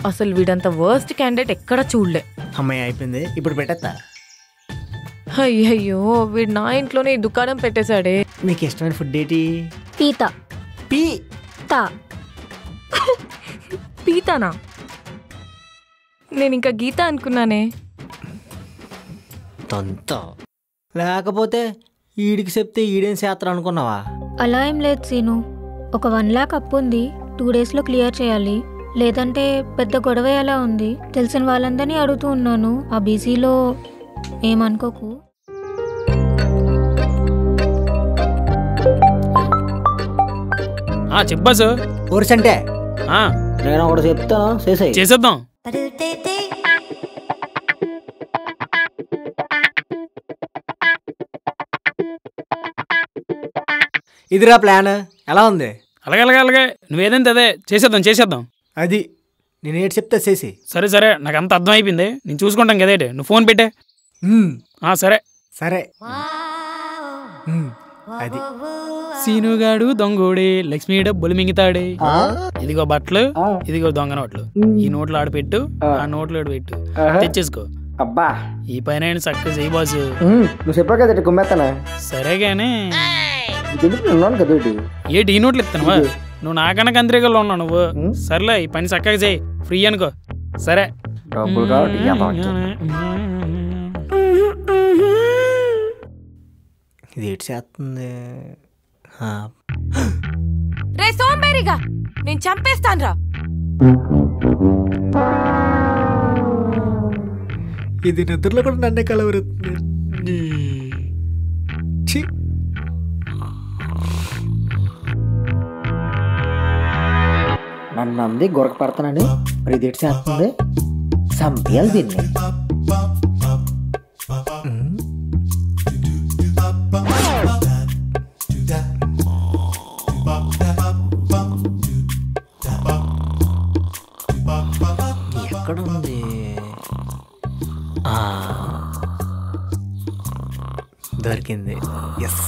అసలు వీడంత worst candidate ఎక్కడ చూడలే. అమ్మాయి అయిపోయింది, ఇప్పుడు పెట్టేస్తా. అయ్యయ్యో, వీడు నా ఇంట్లోనే ఈ దుకాణం పెట్టేశాడే. మీకు ఇష్టమైన ఫుడ్ ఏంటి? పీతా. పీతా? పీతానా? నేను ఇంకా గీత అనుకున్నానే. తంత లేకపోతే ఈడికి చెప్తే ఈడేం చేస్తారు అనుకున్నావా? అలా ఏం లేదు సీను. ఒక 1 lakh అప్పు ఉంది, 2 daysలో క్లియర్ చేయాలి. లేదంటే పెద్ద గొడవ ఎలా ఉంది. తెలిసిన వాళ్ళందరినీ అడుగుతూ ఉన్నాను. ఆ బిజీలో ఏమనుకోకు. చెప్పా సార్. ఊరిసంటే నేను ఒకటి చెప్తాను, చేసేద్దాం. ఇదిరా ప్లాన్, ఎలా ఉంది? అలాగే అలాగే అలాగే, నువ్వేదంతే అదే చేసేద్దాం. అది నేను ఏడు చెప్తా చేసి. సరే నాకు అంత అర్థం అయిపోయింది, నేను చూసుకుంటాం కదేటే. నువ్వు ఫోన్ పెట్టే. సరే. అది సీనుగాడు దొంగోడే, లక్ష్మీ డబ్బులు మింగుతాడే. ఇదిగో బట్టలు, ఇదిగో దొంగ నోట్లు. ఈ నోట్లు ఆడపెట్టు, ఆ నోట్లు ఆడపెట్టు, తెచ్చేసుకో. అబ్బా, ఈ పైన చక్కగా చేయి బాసు. నువ్వు చెప్పా కదా గుమ్మేస్తానా? సరే గానీ ఏంటి ఈ నోట్లు ఇస్తానువా? నువ్వు నాకన్నా కంత్రికల్లో ఉన్నావు నువ్వు. సర్లే, ఈ పని చక్కగా చేయి, ఫ్రీ అనుకో. సరే. ఇది ఏడు చేస్తుంది. రే సోంబేరిగా, నేను చంపేస్తాను రా. ఇది నిద్రలో కూడా నన్నే కలవరుతుంది. నన్ను అంది గొరక పడతానని, మరి ఇది ఎటు చేస్తుంది? సంపేయాలి దీన్ని. ఎక్కడుంది? దొరికింది. ఎస్.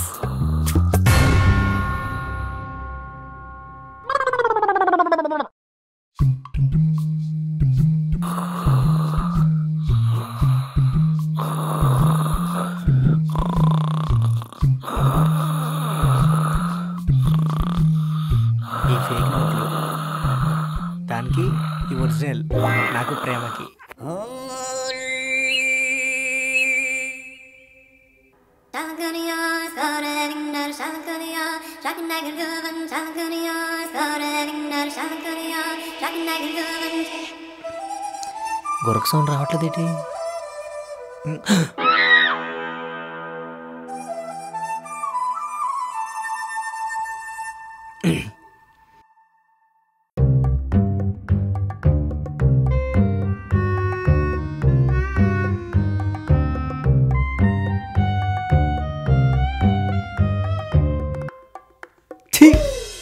ఈ ఫేక్ నోట్లు దానికి, ఈ ఒరిజినల్ నాకు ప్రేమకి. గొరక సౌండ్ రావట్లేదు ఏంటి?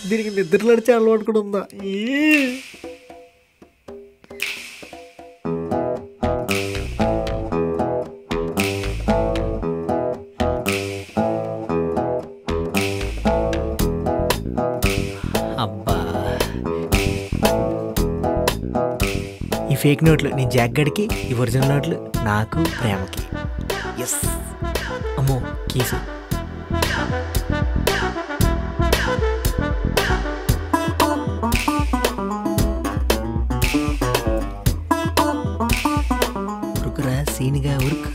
దీనికి నిద్రలో నడిచే అలవాటు కూడా ఉందా? అబ్బా, ఈ ఫేక్ నోట్లు నీ జాగ్గడికి, ఈ ఒరిజినల్ నోట్లు నాకు ప్రేమకి. ఎస్. అమ్మో, కీసు. ఉరుకురా సీనిగా ఉరుకు.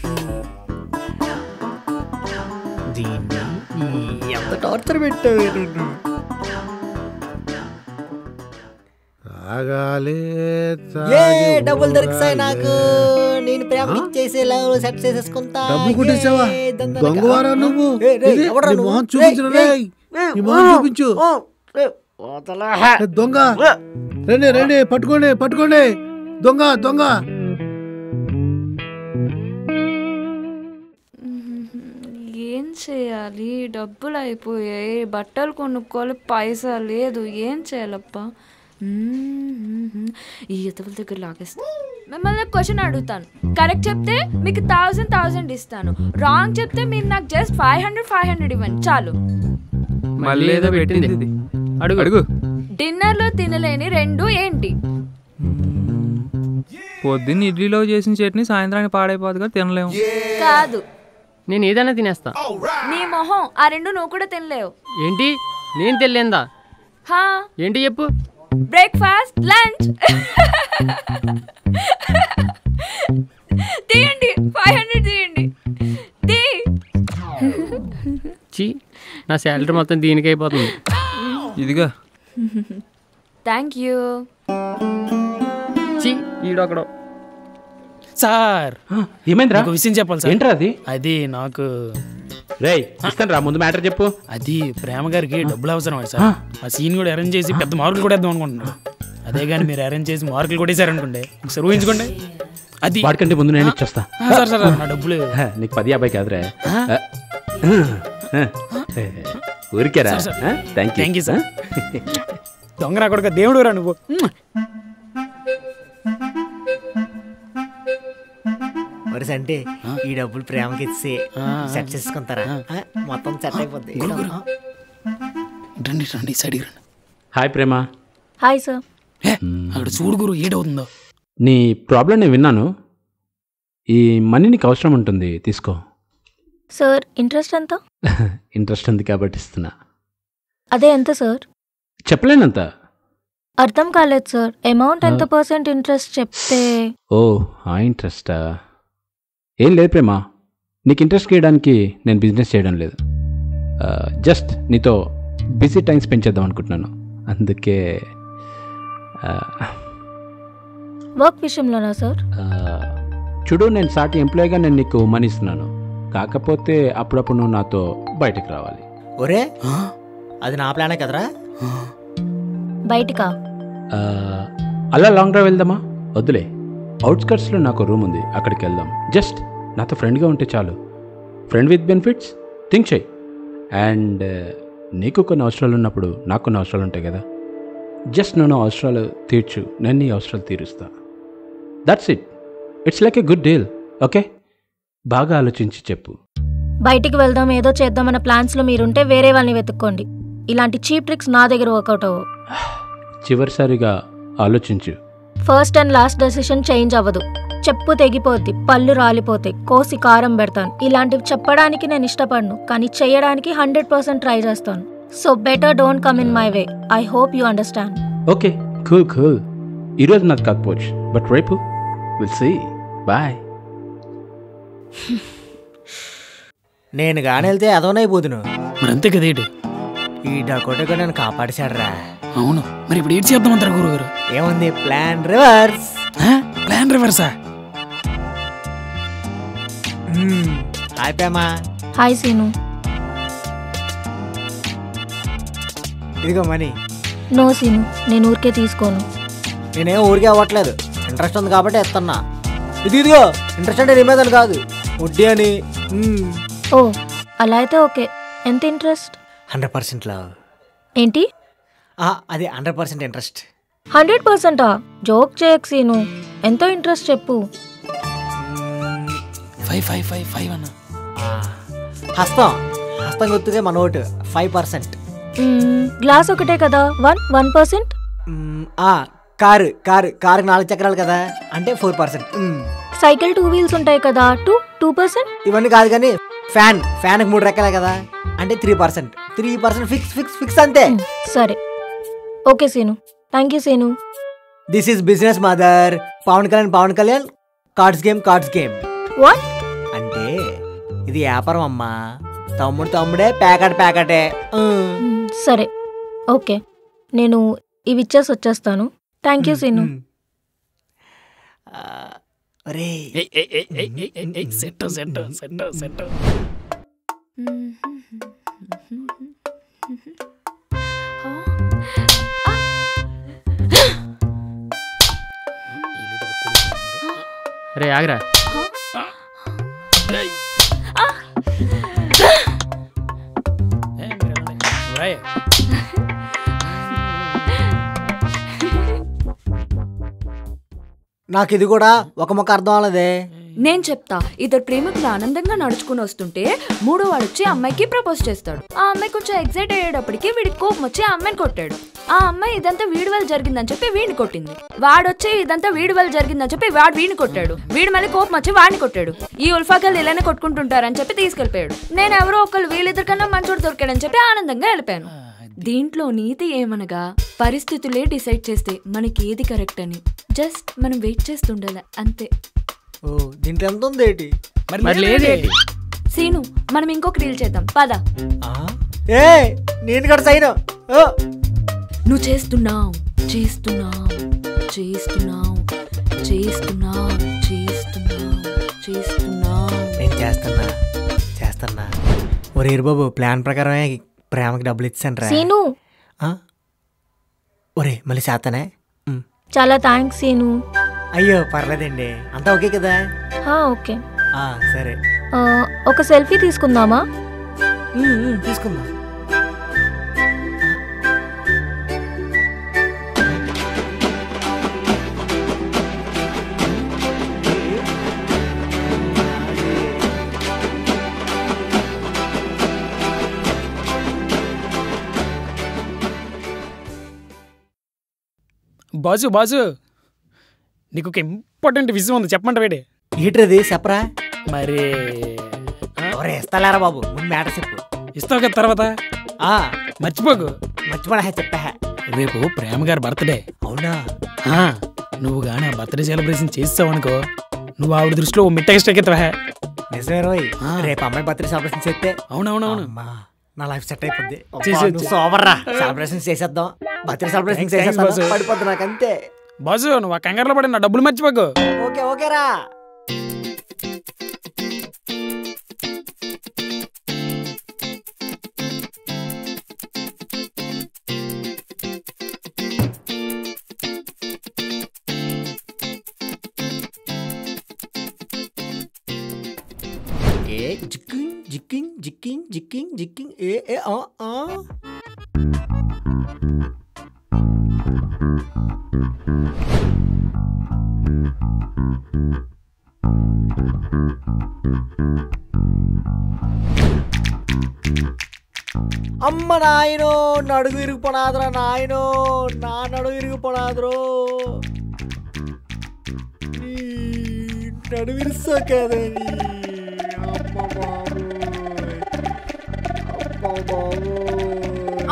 దీన్ని ఎంత టార్చర్ పెట్టావు నన్ను. డబ్బులు దొరికిసాయి నాకు, నేను ప్రేమ ఇచ్చేసి సెట్ చేసేసుకుంటా. చూపించు దొంగ. రండి పట్టుకోండి దొంగ. ఏం చేయాలి? డబ్బులు అయిపోయాయి, బట్టలు కొనుక్కోవాలి, పైసా లేదు. ఏం చేయాలప్పా? ఈ ఎతవుల దగ్గర లాగేస్తా. మిమ్మల్ని క్వశ్చన్ అడుగుతాను, కరెక్ట్ చెప్తే మీకు 1000 ఇస్తాను, రాంగ్ చెప్తే మీరు నాకు జస్ట్ 500 ఇవ్వండి చాలు. అడుగు. డిన్నర్ లో తినలేని 2 ఏంటి? పొద్దున్న ఇడ్లీలో చేసిన చట్నీ సాయంత్రానికి పాడైపోదు కదా తినలేము. కాదు, నేను ఏదైనా తినేస్తా. నీ మొహం ఆ రెండు నువ్వు కూడా తినలేవు. ఏంటి నేను తెలియందా? హా, ఏంటి చెప్పు. Breakfast, lunch. తీయండి, 500 తీయండి. చీ, నా శాలరీ మొత్తం దీనికి అయిపోతుంది. ఇదిగా. Thank you. చీ, ఈడొకడు. సార్ ఏమైందిరా? ఒక విషయం చెప్పాలి సార్. ఏంట్రా అది? అది నాకు రేయ్ ఇస్తాను రా, ముందు మ్యాటర్ చెప్పు. అది ప్రేమ గారికి డబ్బులు అవసరం సార్. ఆ సీన్ కూడా అరేంజ్ చేసి పెద్ద మార్కులు కూడా వేద్దాం అనుకుంటున్నాడు. అదే కానీ మీరు అరేంజ్ చేసి మార్కులు కూడా వేసారనుకోండి, ఒకసారి ఊహించుకోండి. అది వాడికంటే ముందు నేను ఇచ్చేస్తా. సార్ సార్ నా డబ్బులు నీకు 10-50 కాదురా. ఊరికేరా. Thank you sir. దొంగరా కొడుక దేవుడు రా నువ్వు. మరి అంటే ఈ డబ్బులు ప్రేమకి ఇచ్చి సెట్ చేసుకుంటారా? మొత్తం సెట్ అయిపోద్ది. రండి రండి సైడ్కి రండి. హాయ్ ప్రేమ. Hi sir. అక్కడ చూడు గురు ఏడవుతుందో. నీ ప్రాబ్లం నేను విన్నాను. ఈ మనీ నీకు అవసరం ఉంటుంది, తీసుకో. సార్ ఇంట్రెస్ట్ ఎంత? ఇంట్రెస్ట్ ఉంది కాబట్టి ఇస్తున్నా. అదే ఎంత సార్? చెప్పలేనంత. అర్థం కాలేదు సార్. అమౌంట్ ఎంత పర్సెంట్ ఇంట్రెస్ట్ చెప్తే. ఓ ఆ ఇంట్రెస్టా? ఏం లేదు ప్రేమ, నీకు ఇంట్రెస్ట్ చేయడానికి నేను బిజినెస్ చేయడం లేదు. జస్ట్ నీతో బిజీ టైం స్పెండ్ చేద్దాం అనుకుంటున్నాను. అందుకే వర్క్ విషయంలోనా సార్? చూడు, నేను సాటి ఎంప్లాయీగా నేను నీకు మనీ ఇస్తున్నాను. కాకపోతే అప్పుడప్పుడు నువ్వు నాతో బయటకు రావాలి. ఒరే అది నా ప్లానే కదరా. బయటికా? అలా లాంగ్ డ్రైవ్ వెళ్దామా? వద్దులే, అవుట్స్కట్స్లో నాకు రూమ్ ఉంది, అక్కడికి వెళ్దాం. జస్ట్ నాతో ఫ్రెండ్గా ఉంటే చాలు. ఫ్రెండ్ విత్ బెనిఫిట్స్ థింక్ చేయి. అండ్ నీకు కొన్ని అవసరాలు ఉన్నప్పుడు నాకు కొన్ని అవసరాలు ఉంటాయి కదా. జస్ట్ నువ్వు అవసరాలు తీర్చు, నేను నీ అవసరాలు తీరుస్తా. That's it. It's like a good deal. Okay, బాగా ఆలోచించి చెప్పు. బయటికి వెళ్దాం ఏదో చేద్దామన్న ప్లాన్స్లో మీరుంటే వేరే వాళ్ళని వెతుక్కోండి. ఇలాంటి చీప్ ట్రిక్స్ నా దగ్గర వర్కౌట్ అవ్వవు. చివరిసారిగా ఆలోచించు. First and last decision change అవ్వదు. చెప్పు తెగిపోద్ది, పళ్ళు రాలిపోతాయి, కోసి కారం పెడతాను. ఇలాంటివి చెప్పడానికి నేను ఇష్టపడను, కానీ చేయడానికి 100% ట్రై చేస్తాను. So better don't come in my way. I hope you understand. Okay, cool cool. ఈరోజు నాకు కాకపోవచ్చు, బట్ రేపు విల్ సీ. బాయ్. నేను గాని వెళ్తే అదోనైపోతును. మరి అంతే కదేటి. ఈ డకోటగా నన్ను కాపాడేశాడరా. అవును, మరి ఇప్పుడు ఏం చేద్దామంటారు గురుగారు? ఏముంది, ప్లాన్ రివర్స్. ప్లాన్ రివర్సా? హాయ్ ప్రేమా. హాయ్ సీను. ఇదిగో మనీ. నో సీను, నేను ఊరికే తీసుకోను. నేనేం ఊరికే అవ్వట్లేదు, ఇంట్రెస్ట్ ఉంది కాబట్టి ఇస్తున్నా. ఇదిగో ఇంట్రెస్ట్ అంటే నీ మీద కాదు, వడ్డీ అని. ఓ అలా అయితే ఓకే. ఎంత ఇంట్రెస్ట్? 100% లవ్. ఏంటి? అది 100% ఇంట్రెస్ట్. 100%ఆ? జోక్ చేయకు సీను. ఎంతో ఇంట్రెస్ట్ చెప్పు. 5 అన్న. హస్తం గుర్తుగా మన ఓటు 5%. గ్లాస్ ఒకటే కదా, 1%. కారు 4 చక్రాలు కదా, అంటే 4%. సైకిల్ 2 వీల్స్ ఉంటాయి కదా, 2%. ఇవన్నీ కాదు కానీ ఫ్యాన్కి 3 రెక్కలే కదా, అంటే 3%. 3% ఫిక్స్ అంతే. సరే okay Seenu. Thank you Seenu. This is business mother. Pawan Kalyan cards game. What అంటే ఇది వ్యాపారం అమ్మా. తమ్ముడే ప్యాకెటే. సరే ఓకే, నేను ఇవి ఇచ్చేసి వచ్చేస్తాను. Thank you Seenu. సెట్. రే ఆగరా. నాకు ఇది కూడా ఒక మొక్క అర్థం అవ్వలేదే. నేను చెప్తా. ఇద్దరు ప్రేమికులు ఆనందంగా నడుచుకుని వస్తుంటే మూడో వాడు వచ్చి అమ్మాయికి ప్రపోజ్ చేస్తాడు. ఆ అమ్మాయి కొంచెం ఎగ్జైట్ అయ్యేటప్పటికి వీడికి కోపం వచ్చి ఆ అమ్మాయిని కొట్టాడు. ఆ అమ్మాయి ఇదంతా వీడి వల్ల జరిగిందని చెప్పి వీడిని కొట్టింది. వాడొచ్చి ఇదంతా వీడి వల్ల జరిగిందని చెప్పి వాడు వీడిని కొట్టాడు. వీడు మళ్ళీ కోపం వచ్చి వాడిని కొట్టాడు. ఈ ఉల్ఫాకలు ఇలానే కొట్టుకుంటుంటారని చెప్పి తీసుకెళ్లిపోయాడు. నేను ఎవరో ఒకళ్ళు వీళ్ళిద్దరికన్నా మంచోడు దొరికాడని చెప్పి ఆనందంగా వెళ్ళిపోయాను. దీంట్లో నీతి ఏమనగా పరిస్థితులే డిసైడ్ చేస్తే మనకి ఏది కరెక్ట్ అని జస్ట్ మనం వెయిట్ చేస్తుండాలి అంతే. ఓ దీంట్లో ఎంత ఉంది ఏంటి? మరి లేదేంటి? సీను మనం ఇంకొక రీల్ చేద్దాం పద. ఏ నేను కూడా సైన్. నువ్వు చేస్తున్నావు చేస్తున్నావు చేస్తున్నావు చేస్తున్నావు చేస్తున్నావు చేస్తున్నావు నేను చేస్తున్నా. ఒరే బాబు ప్లాన్ ప్రకారమే ప్రేమకి డబ్బులు ఇచ్చాను రా. సీను ఒరే మళ్ళీ చేస్తానే. చాలా థ్యాంక్స్ సీను. అయ్యో పర్లేదండి, అంతా ఓకే కదా? ఓకే సరే. ఒక సెల్ఫీ తీసుకుందామా? తీసుకుందాం. బాజు నీకు ఒక ఇంపార్టెంట్ విషయం ఉంది, చెప్పమంట వేడే. ఏంటది చెప్పరా? మరి ఇస్తాలేరా బాబు, ముందు మ్యాటర్ చెప్పు. ఇస్తావు కదా తర్వాత. మర్చిపోకు. మర్చిపోడా చెప్పా. రేపు ప్రేమ గారి బర్త్డే. అవునా? నువ్వు గానీ ఆ బర్త్డే సెలబ్రేషన్ చేస్తావు అనుకో, నువ్వు ఆవిడ దృష్టిలో ఓ మిట్ట ఎక్స్ట్రా. నిజమే రోయ్, రేపు అమ్మాయి బర్త్డే సెలబ్రేషన్ చేస్తే అవునవునవును నా లైఫ్ సెట్ అయిపోద్ది. సూపర్ రా, సెలబ్రేషన్ చేసేద్దాం. బర్త్డే సెలబ్రేషన్ చేసేద్దాం. పడిపోద్ది నాకు అంతే. బాజు నువ్వు ఆ కంగారులో పడి నా డబ్బులు మర్చిపోకు. ఓకేరా. జిక్కింగ్ ఏ అమ్మ నాయనో, నడుగు ఇరిగిపోనాదరా నాయనో, నా నడుగు ఇరిగిపోనాదరో. నడుగు ఇరుస్తా కదని.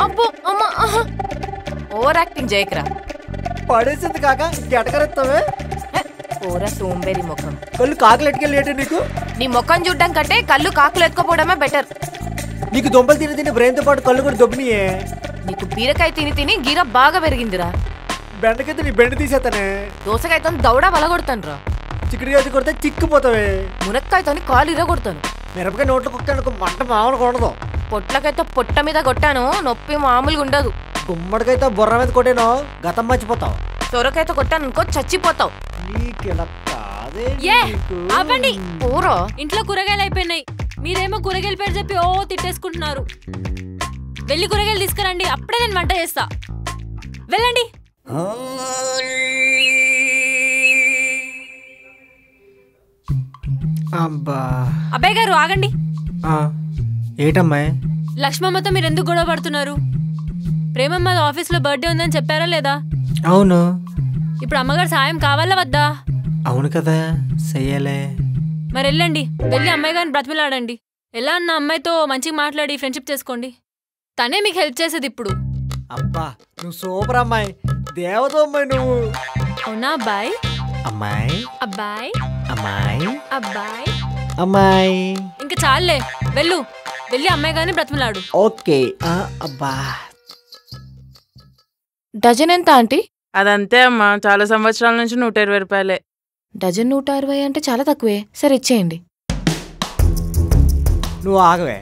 అబ్బో అమ్మ, ఓవర్ యాక్టింగ్ చేయకరా. పడేసింది కాక గెటకరెత్తావే. ఓరా సోంబేరి ముఖం. కళ్ళు కాకులు ఎట్టుకెళ్ళేటి నీకు? నీ ముఖం చూడడం కంటే కళ్ళు కాకులు ఎత్తుకోపోవడమే బెటర్. నీకు దొంపలు తిని బ్రెయిన్ తో పాటు కళ్ళు కూడా దొబ్బినియే. నీకు బీరకాయ తిని గీర బాగా పెరిగిందిరా. బెండకైతే నీ బెండ తీసేస్తానే. దోసకాయతో దౌడా వలగొడతాను రా. చిక్కుడుకాయ కొడితే చిక్కుపోతావే. మునక్కాయతో కాలు ఇరగొడతాను. మిరపకాయ నోట్లో కుట్టాను మంట మామూలు కొడదు. పొట్లకైతే పొట్ట మీద కొట్టాను, నొప్పి మామూలుగా ఉండదు. గుమ్మడికైతే బుర్ర మీద కొట్టాను, గతం మర్చిపోతావు. సొరకైతే కొట్టాను అనుకో చచ్చిపోతావు. ఆపండి. ఊరో ఇంట్లో కూరగాయలు అయిపోయినాయి, మీరేమో కూరగాయల పేరు చెప్పి ఓ తిట్టేసుకుంటున్నారు. వెళ్ళి కూరగాయలు తీసుకురండి, అప్పుడే నేను వంట చేస్తా. వెళ్ళండి. అబ్బాయి గారు ఆగండి. ఏటమ్మాయి? లక్ష్మమ్మతో మీరు ఎందుకు గొడవ పడుతున్నారు? ప్రేమమ్మ ఆఫీస్లో బర్త్డే ఉందని చెప్పారా లేదా? అవును. ఇప్పుడు అమ్మగారు సాయం కావాలా వద్దా? అవును కదా, చెయ్యాలే. మరి వెళ్ళండి, వెళ్ళి అమ్మాయి గారిని బ్రతిమలాడండి. ఎలా అన్న అమ్మాయితో మంచిగా మాట్లాడి ఫ్రెండ్షిప్ చేసుకోండి. తనే మీకు హెల్ప్ చేసేది ఇప్పుడు. అబ్బా నువ్వు సూపర్ అమ్మాయి, దేవత అమ్మాయి నువ్వు. అవునా అబ్బాయి? అమ్మాయి అబ్బాయి అమ్మాయి అబ్బాయి అమ్మాయి. ఇంకా చాలే, వెళ్ళు, వెళ్ళి అమ్మాయి గారిని బ్రతిమలాడు. ఓకే. అబ్బా డజన్ ఎంత ఆంటీ? అదంతే అమ్మా, చాలా సంవత్సరాల నుంచి 120 రూపాయలే. డజన్ 160 అంటే చాలా తక్కువే. సరే ఇచ్చేయండి. నువ్వు ఆగవే.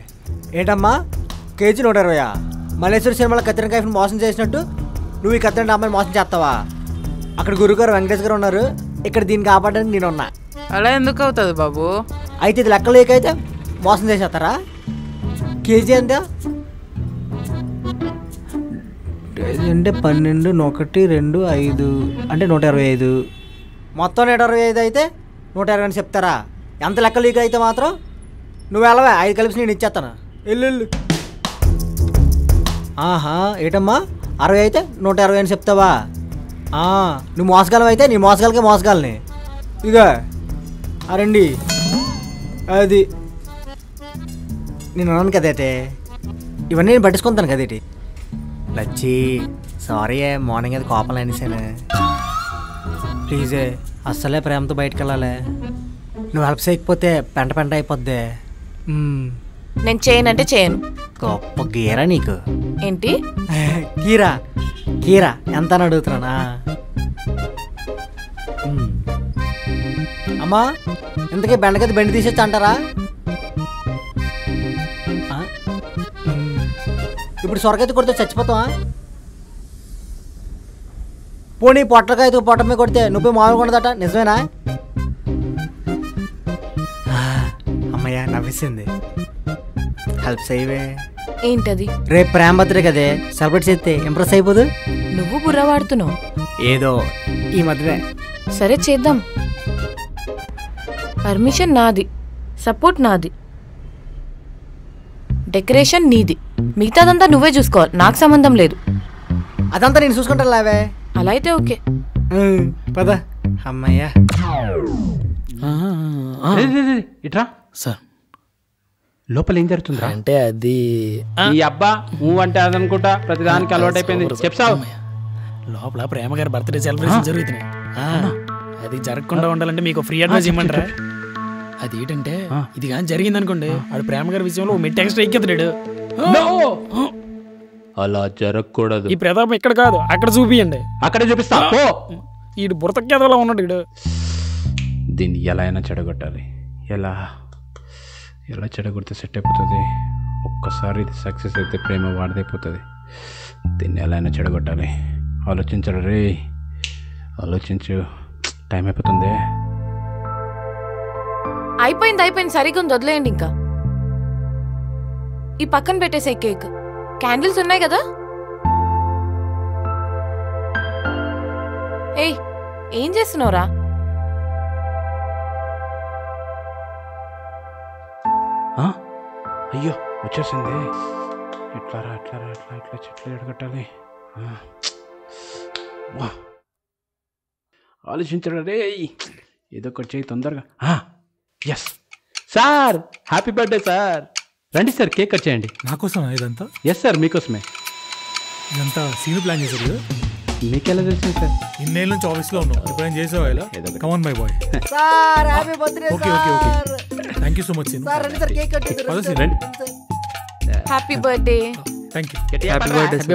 ఏంటమ్మా కేజీ 120? మల్లేశ్వర సినిమాలో కత్తిన కైఫ్ని మోసం చేసినట్టు నువ్వు ఈ కత్తిన అమ్మాయిని మోసం చేస్తావా? అక్కడ గురుగారు వెంకటేష్ గారు ఉన్నారు, ఇక్కడ దీన్ని కాపాడడానికి నేనున్నా. అలా ఎందుకు అవుతుంది బాబు? అయితే ఇది లెక్కలు లేకైతే మోసం చేసేస్తారా? కేజీ ఎంత అంటే 12, 1, 2, 5 అంటే 125. మొత్తం 125 అయితే 120 అని చెప్తారా? ఎంత లెక్క లీక్ అయితే మాత్రం నువ్వు వెళ్ళవే, 5 కలిపి నేను ఇచ్చేస్తాను. వెళ్ళు. ఆహా ఏటమ్మా 60 అయితే 120 అని చెప్తావా? నువ్వు మోసగాలం అయితే నీ మోసగాలకే మోసగాలని. ఇదిగా రండి. అది నేను అన్నాను కదేటే, ఇవన్నీ నేను పట్టించుకుంటాను కదేటి. లచ్చి సారీ మార్నింగ్ అది కోపం అనేసాను. ప్లీజే అస్సలే ప్రేమతో బయటకు వెళ్ళాలి. నువ్వు హెల్ప్ చేయకపోతే పెంట పెంట అయిపోద్ది. నేను చేయనంటే చేయను. గొప్ప గీరా నీకు. ఏంటి కీరా? కీరా ఎంత అని అడుగుతున్నానా? అమ్మా ఇంతకీ బెండకది బెండి తీసేచ్చు అంటారా? ఇప్పుడు సొరకాయతో కొడితే చచ్చిపోతావా? పోనీ పొట్టకాయతో పొట్ట మీద కొడితే నువ్వు మామూలుగా ఉండదట, నిజమేనా? అమ్మయ్య నవ్వేసింది. హెల్ప్ చేయవే. ఏంటది? రేపు ప్రేమ బర్త్డే కదే, సెలబ్రేట్ చేస్తే ఇంప్రెస్ అయిపోదు. నువ్వు బుర్ర వాడుతున్నావు ఏదో ఈ మధ్యనే. సరే చేద్దాం. పర్మిషన్ నాది, సపోర్ట్ నాది, డెకరేషన్ నీది, మిగతాదంతా నువ్వే చూసుకోవాలి, నాకు సంబంధం లేదు. అదంతా నేను చూసుకుంటా లేవే. అలా అయితే ఓకే పద. అమ్మయ్యా ఇట్రా సార్. లోపల ఏం జరుగుతుందిరా? అంటే అది ఈ అబ్బా నువ్వు అంటే అదనుకుంటా ప్రతిదానికి అలవాటు అయిపోయింది. చెప్తావు లోపల ప్రేమ గారి బర్త్డే సెలబ్రేషన్ జరుగుతున్నాయి. అది జరగకుండా ఉండాలంటే మీకు ఫ్రీ అడ్వైస్ ఇవ్వమంటారా? అది ఏంటంటే ఇది కానీ జరిగింది అనుకోండి, ఆడు ప్రేమ గారి విషయంలో మెట్టి ఎక్స్ట్రా ఎక్కిస్తాడు. అలా జరగకూడదు. ఈ ప్రతాపం ఇక్కడ కాదు అక్కడ చూపియండి. అక్కడే చూపిస్తా. ఈడు బురతకేదలా ఉన్నాడు ఈడు. దీన్ని ఎలా అయినా చెడగొట్టాలి. ఎలా ఎలా చెడగొడితే సెట్ అయిపోతుంది. ఒక్కసారి ఇది సక్సెస్ అయితే ప్రేమ వాడిదైపోతుంది. దీన్ని ఎలా అయినా చెడగొట్టాలి. ఆలోచించరు రే, ఆలోచించు. టైం అయిపోతుంది. అయిపోయింది సరిగ్గా ఉంది, వదిలేయండి. ఇంకా ఈ పక్కన పెట్టేసే కేక్. క్యాండిల్స్ ఉన్నాయి కదా? ఏయ్ ఏం చేస్తున్నావురా? అయ్యో వచ్చేసింది. ఎట్లారా ఎట్లారా ఎట్లా ఎట్లా చెట్లు ఎడగట్టాలి. ఆలోచించరా రే, ఏదో ఒకటి చేయి తొందరగా. Yes sir, happy birthday sir. రండి సార్, కేక్ కట్ చేయండి. నాకోసమా ఇదంతా? ఎస్ సార్, మీకోసమే. ఇదంతా సీను ప్లాన్ చేశారు కదా? మీకెలా తెలిసింది సార్? ఇన్నేళ్ళ నుంచి ఆఫీస్లో ఉన్నాం, ఎప్పుడైనా చేసావా ఇలా? Come on my boy. Sir happy birthday. Okay okay okay, thank you so much Seenu. Sir రండి సార్, కేక్ కట్ చేద్దాం. Happy birthday. Thank you. Happy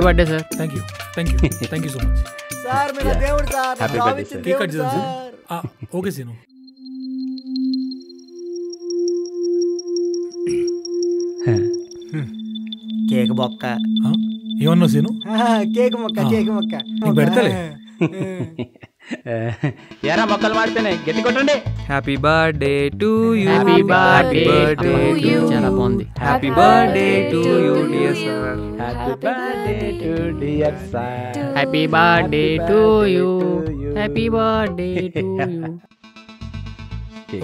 birthday sir. Thank you thank you so much sir. మీరు దేవుడు sir. Happy birthday sir. Cake cut చేద్దాం sir. Okay Seenu. Cake బొక్క. ఏమన్నా scene? Cake మొక్క cake మొక్క పెడతలే. ఏరా మొక్కలు మాడిపోయినాయి, గట్టి కొట్టండి. Happy birthday to you. Happy birthday to you. చాలా బాగుంది. Happy birthday to you dear sir. Happy birthday to dear sir. Happy birthday to you. Happy birthday to you.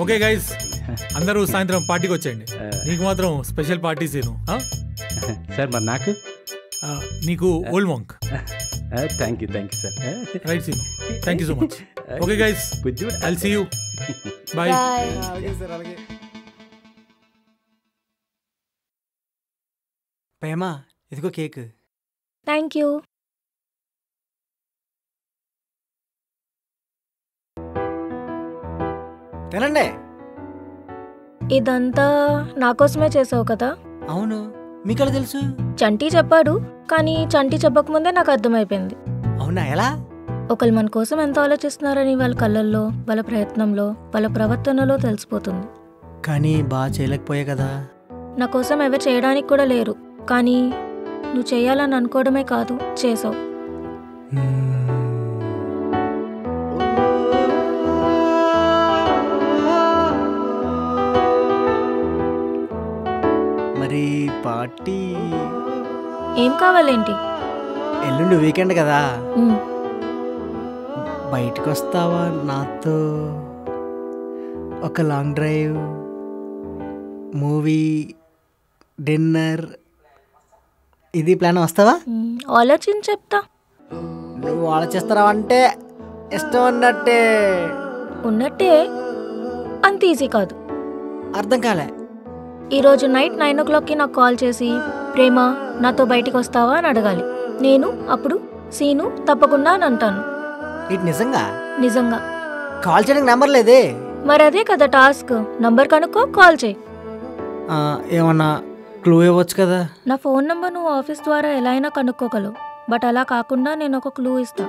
Okay guys, అందరూ సాయంత్రం పార్టీకి వచ్చేయండి. నీకు మాత్రం స్పెషల్ పార్టీ సీను. సార్ మరి నాకు? నీకు old monk. Thank you sir. Right Seenu, thank you so much. Okay guys, I'll see you. Bye. Prema ఇదిగో కేక్. Thank you. తినండి. ఇదంతా నా కోసమే చేసావు కదా? అవును, మీకెలా తెలుసు? చంటి చెప్పాడు, కానీ చంటి చెప్పకముందే నాకు అర్థమైపోయింది. అవునా? ఎలా? ఒకళ్ళు మన కోసం ఎంత ఆలోచిస్తున్నారని వాళ్ళ కళ్ళల్లో, వాళ్ళ ప్రయత్నంలో, వాళ్ళ ప్రవర్తనలో తెలిసిపోతుంది. కానీ బాగా చేయలేకపోయా కదా. నా కోసం ఎవరు చేయడానికి కూడా లేరు, కానీ నువ్వు చేయాలని అనుకోవడమే కాదు, చేసావు. మరి పార్టీ ఏం కావాలేంటి? ఎల్లుండి వీకెండ్ కదా, ఉమ్, బయటకు వస్తావా నాతో? ఒక లాంగ్ డ్రైవ్, మూవీ, డిన్నర్, ఇది ప్లాన్. వస్తావా? ఆలోచించి చెప్తా. నువ్వు ఆలోచిస్తారా అంటే ఇష్టం అన్నట్టే. ఉన్నట్టే, అంత ఈజీ కాదు. అర్థం కాలే. ఈరోజు నైట్ 9 o'clockకి నాకు కాల్ చేసి ప్రేమ నాతో బయటికి వస్తావా అని అడగాలి. నేను అప్పుడు సీను తప్పకుండా అని అంటాను. ఇటు నిజంగా నిజంగా. కాల్ చేయడానికి నెంబర్ లేదే. మరి అదే కదా టాస్క్. నంబర్ కనుక్కో, కాల్ చేయి. ఏమన్నా క్లూ ఇవ్వచ్చు కదా? నా ఫోన్ నెంబర్ నువ్వు ఆఫీస్ ద్వారా ఎలా అయినా కనుక్కోగలవు. బట్ అలా కాకుండా నేను ఒక క్లూ ఇస్తా.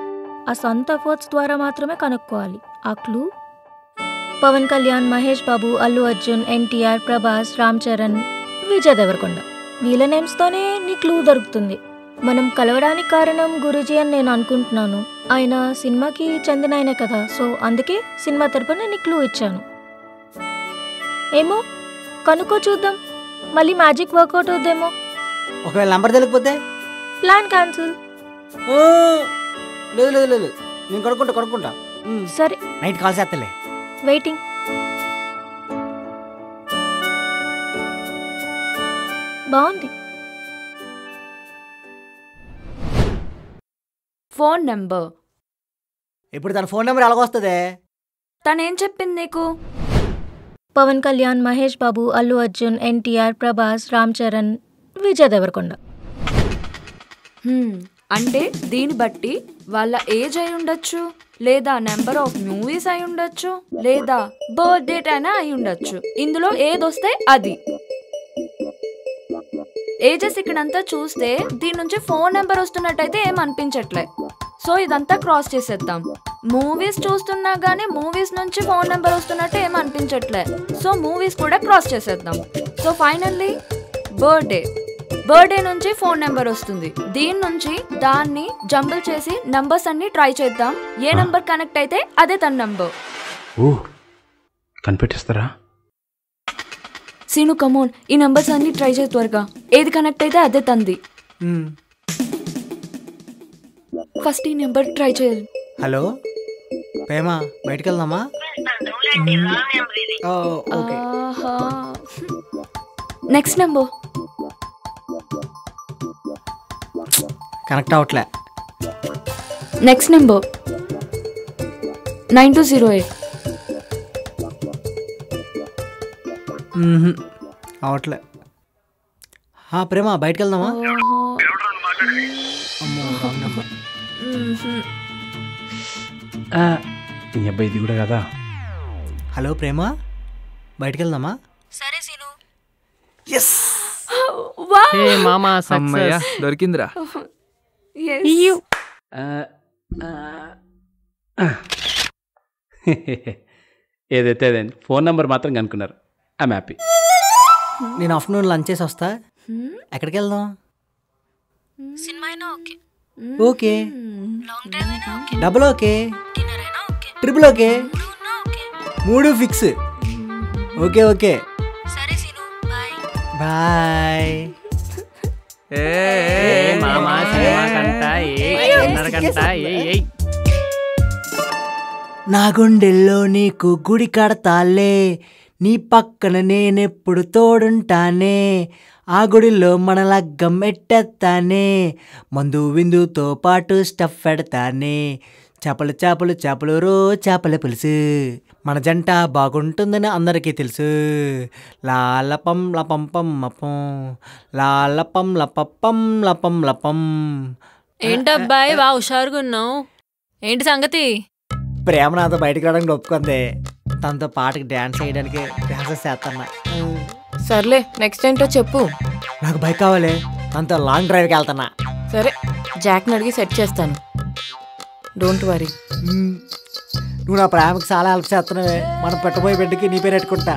ఆ సొంత ఎఫర్ట్స్ ద్వారా మాత్రమే కనుక్కోవాలి. ఆ క్లూ పవన్ కళ్యాణ్, మహేష్ బాబు, అల్లు అర్జున్, ఎన్టీఆర్, ప్రభాస్, రామ్ చరణ్, విజయ్ దేవరకొండ. వీళ్ళ నేమ్స్తోనే నీ క్లూ దొరుకుతుంది. మనం కలవడానికి కారణం గురూజీ అని నేను అనుకుంటున్నాను. ఆయన సినిమాకి చెందిన ఆయనే కదా, సో అందుకే సినిమా తరపున నీ క్లూ ఇచ్చాను. ఏమో కనుక్కో, చూద్దాం. మళ్ళీ మ్యాజిక్ వర్కౌట్ అవుద్దేమో. ఒకవేళ నంబర్ తెలియకపోతే ప్లాన్ క్యాన్సిల్. లేదు లేదు లేదు, నేను కొనుక్కుంటా. సరే, నైట్ కాల్ చేస్తలే. వెయిటింగ్. బాగుంది. Phone number. ఇప్పుడు తన ఫోన్ నెంబర్ ఎలాగొస్తుంది? తనేం చెప్పింది నీకు? పవన్ కళ్యాణ్, మహేష్ బాబు, అల్లు అర్జున్, ఎన్టీఆర్, ప్రభాస్, రామ్ చరణ్, విజయ్ దేవరకొండ. అంటే దీన్ని బట్టి వాళ్ళ ఏజ్ అయి ఉండొచ్చు, లేదా నెంబర్ ఆఫ్ మూవీస్ అయి ఉండొచ్చు, లేదా బర్త్ డేట్ అయినా అయి ఉండొచ్చు. ఇందులో ఏదొస్తే అది. ఏజెస్ ఇక్కడంతా చూస్తే దీని నుంచి ఫోన్ నెంబర్ వస్తున్నట్టయితే ఏం అనిపించట్లే. సో ఇదంతా క్రాస్ చేసేద్దాం. మూవీస్ చూస్తున్నా గానీ మూవీస్ నుంచి ఫోన్ నెంబర్ వస్తున్నట్టు ఏం అనిపించట్లే. సో మూవీస్ కూడా క్రాస్ చేసేద్దాం. సో ఫైనల్లీ బర్త్డే నుంచి ఫోన్ నెంబర్ వస్తుంది. దీని నుంచి దాన్ని జంబుల్ చేసి నంబర్స్ అన్ని ట్రై చేద్దాం. ఏ నంబర్ కనెక్ట్ అయితే అదే తన నంబర్. కనిపెట్టిస్తారా? సీను కమోన్, ఈ నంబర్స్ అన్ని ట్రై చేయి త్వరగా. ఏది కనెక్ట్ అయితే అదే తంది. ఫస్ట్ ఈ నెంబర్ ట్రై చేయాలి. హలో ప్రేమ, బయటికి వెళ్దామా? నెక్స్ట్ నెంబర్ కనెక్ట్ అవట్లే. Next number 9208. అవట్లే. ప్రేమ, బయటికి వెళ్దామా? ఈ అబ్బాయి ఇది కూడా కదా. హలో ప్రేమ, బయటికి వెళ్దామా? సరే సీను. మామా అమ్మయ్య, దొరికిందిరా. ఏదైతే అదేంటి, ఫోన్ నెంబర్ మాత్రం కనుక్కున్నారు. I'm happy. నేను ఆఫ్టర్నూన్ లంచ్ చేసి వస్తా. ఎక్కడికి వెళ్దాం? సినిమా అయినా ఓకే. ఓకే. లాంగ్ డ్రైవ్ అయినా ఓకే. Double okay. డిన్నర్ అయినా okay. Triple okay. 3 fix. Okay. సరే సీను, బాయ్. బాయ్. మామా సినిమా కంట నా గుండెల్లో నీకు గుడి కడతాలే, నీ పక్కన నేనెప్పుడు తోడుంటానే, ఆ గుడిలో మన లగ్గం ఎట్టేస్తానే, మందు విందుతో పాటు స్టఫ్ పెడతానే, చేపలు రో చేపల పులుసు, మన జంట బాగుంటుందని అందరికీ తెలుసు, లాలపం లపంపం మపం, లాలపం లపప్పం లపం లపం. ఏంటబ్బాయి బా హుషారుగా ఉన్నావు, ఏంటి సంగతి? ప్రేమ నాతో బయటకు రావడానికి ఒప్పుకుంది. తనతో పాటకి డ్యాన్స్ చేయడానికి డ్యాన్సెస్ చేస్తున్నా. సర్లే, నెక్స్ట్ ఏంటో చెప్పు. నాకు బైక్ కావాలి, తనతో లాంగ్ డ్రైవ్కి వెళ్తున్నా. సరే, జాక్ని అడిగి సెట్ చేస్తాను, డోంట్ వరీ. నువ్వు నా ప్రేమకి చాలా హెల్ప్ చేస్తున్నావే. మనం పెట్టబోయే బిడ్డకి నీ పేరు పెట్టుకుంటా.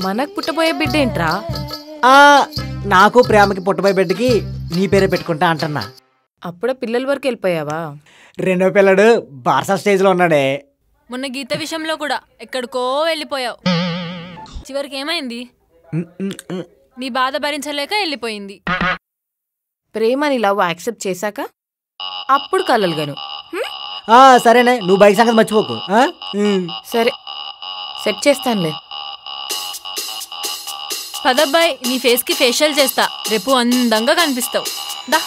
మనకు పుట్టబోయే బిడ్డ ఏంట్రా? నాకు ప్రేమకి పుట్టబోయే బిడ్డకి నీ పేరే పెట్టుకుంటా అంటున్నా. అప్పుడే పిల్లల వరకు వెళ్ళిపోయావా? రెండో పిల్లడు బార్సా స్టేజ్లో ఉన్నాడే. మొన్న గీత విషయంలో కూడా ఎక్కడికో వెళ్ళిపోయావు, చివరికి ఏమైంది? నీ బాధ భరించలేక వెళ్ళిపోయింది. ప్రేమని లవ్ యాక్సెప్ట్ చేశాక అప్పుడు కలలుగాను. సరేనే, నువ్వు బైక్ సంగతి మర్చిపోకు. సరే, సెట్ చేస్తానులే. పదబ్బాయి, నీ ఫేస్ కి ఫేషియల్ చేస్తా, రేపు అందంగా కనిపిస్తావు. దా.